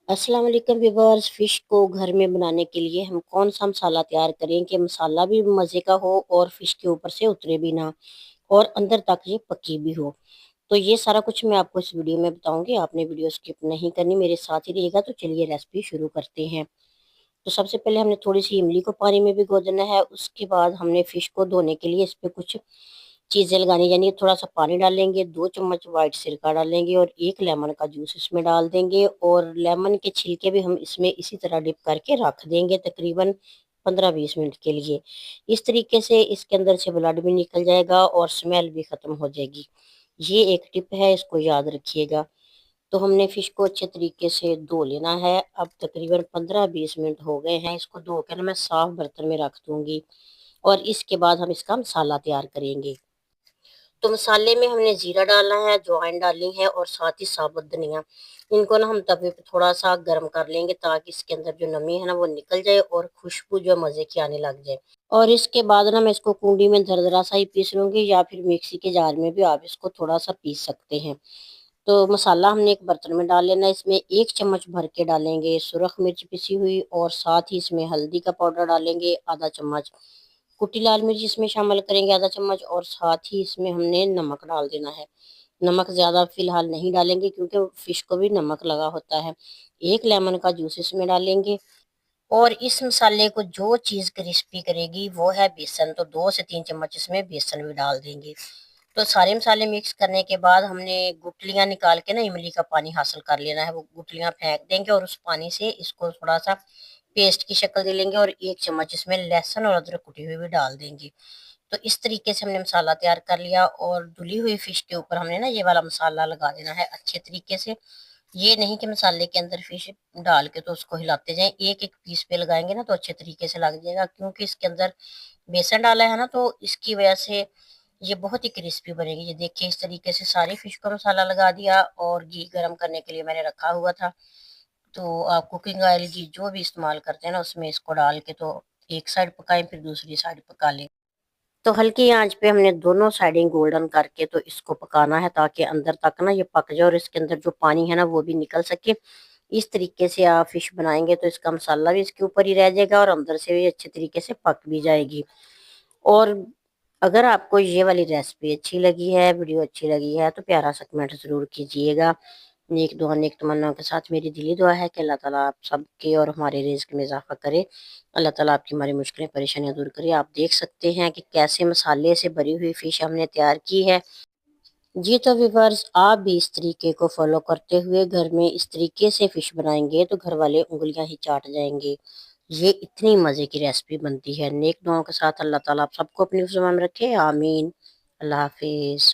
अस्सलाम वालेकुम viewers. Fish को घर में बनाने के लिए हम कौन सा मसाला तैयार करें कि मसाला भी मज़े का हो और फिश के ऊपर से उतरे भी ना और अंदर तक ये पकी भी हो। तो ये सारा कुछ मैं आपको इस वीडियो में बताऊंगी। आपने वीडियो स्किप नहीं करनी, मेरे साथ ही रहिएगा। तो चलिए रेसिपी शुरू करते हैं। तो सबसे पहले हमने थोड़ी सी इमली को पानी में भिगो देना है। उसके बाद हमने फिश को धोने के लिए इस पे कुछ चीज़ें लगानी, यानी थोड़ा सा पानी डालेंगे, 2 चम्मच वाइट सिरका डालेंगे और एक लेमन का जूस इसमें डाल देंगे। और लेमन के छिलके भी हम इसमें इसी तरह डिप करके रख देंगे तकरीबन 15-20 मिनट के लिए। इस तरीके से इसके अंदर से ब्लड भी निकल जाएगा और स्मेल भी खत्म हो जाएगी। ये एक टिप है, इसको याद रखिएगा। तो हमने फिश को अच्छे तरीके से धो लेना है। अब तकरीबन 15-20 मिनट हो गए हैं। इसको धो कर मैं साफ बर्तन में रख दूंगी और इसके बाद हम इसका मसाला तैयार करेंगे। तो मसाले में हमने जीरा डालना है, अजवाइन डालनी है और साथ ही साबुत धनिया। इनको ना हम तवे पे थोड़ा सा गर्म कर लेंगे ताकि इसके अंदर जो नमी है ना वो निकल जाए और खुशबू जो मजे की आने लग जाए। और इसके बाद ना मैं इसको कूंडी में दरदरा सा ही पीस लूंगी, या फिर मिक्सी के जार में भी आप इसको थोड़ा सा पीस सकते हैं। तो मसाला हमने एक बर्तन में डाल लेना है। इसमें 1 चम्मच भर के डालेंगे सुरख मिर्च पिसी हुई और साथ ही इसमें हल्दी का पाउडर डालेंगे आधा चम्मच। कुटी लाल मिर्च इसमें शामिल करेंगे आधा चम्मच और साथ ही इसमें हमने नमक डाल देना है। नमक ज़्यादा फिलहाल नहीं डालेंगे क्योंकि फिश को भी नमक लगा होता है। एक लेमन का जूस इसमें डालेंगे। और इस मसाले को जो चीज़ क्रिस्पी करेगी वो है बेसन। तो 2 से 3 चम्मच इसमें बेसन भी डाल देंगे। तो सारे मसाले मिक्स करने के बाद हमने गुठलियाँ निकाल के ना इमली का पानी हासिल कर लेना है। वो गुठलियाँ फेंक देंगे और उस पानी से इसको थोड़ा सा पेस्ट की शक्ल दे लेंगे और 1 चम्मच इसमें लहसुन और अदरक कुटी हुई भी डाल देंगे। तो इस तरीके से हमने मसाला तैयार कर लिया और धुली हुई फिश के ऊपर हमने ना ये वाला मसाला लगा देना है अच्छे तरीके से। ये नहीं कि मसाले के अंदर फिश डाल के तो उसको हिलाते जाएं, एक एक पीस पे लगाएंगे ना तो अच्छे तरीके से लग जाएगा। क्योंकि इसके अंदर बेसन डाला है ना तो इसकी वजह से ये बहुत ही क्रिस्पी बनेगी। ये देखिए इस तरीके से सारी फिश को मसाला लगा दिया और घी गरम करने के लिए मैंने रखा हुआ था। तो आप कुकिंग ऑयल घी जो भी इस्तेमाल करते हैं ना उसमें इसको डाल के तो एक साइड पकाएं फिर दूसरी साइड पका लें। तो हल्की आंच पे हमने दोनों साइडें गोल्डन करके तो इसको पकाना है ताकि अंदर तक ना ये पक जाए और इसके अंदर जो पानी है ना वो भी निकल सके। इस तरीके से आप फिश बनाएंगे तो इसका मसाला भी इसके ऊपर ही रह जाएगा और अंदर से भी अच्छे तरीके से पक भी जाएगी। और अगर आपको ये वाली रेसिपी अच्छी लगी है, वीडियो अच्छी लगी है तो प्यारा सा कमेंट ज़रूर कीजिएगा। नेक दुआ नेक तमन्ना के साथ मेरी दिली दुआ है कि अल्लाह ताला आप सबके और हमारे रिज़्क में इज़ाफ़ा करे। अल्लाह ताला आपकी हमारी मुश्किलें परेशानियाँ दूर करे। आप देख सकते हैं कि कैसे मसाले से भरी हुई फ़िश हमने तैयार की है। जी तो व्यूअर्स, आप भी इस तरीके को फ़ॉलो करते हुए घर में इस तरीके से फ़िश बनाएँगे तो घर वाले उँगलियाँ ही चाट जाएँगे। ये इतनी मज़े की रेसिपी बनती है। नेक दुआओं के साथ अल्लाह ताला आप सबको अपनी फ़िज़्मा में रखे। आमीन। अल्लाह हाफ़िज़।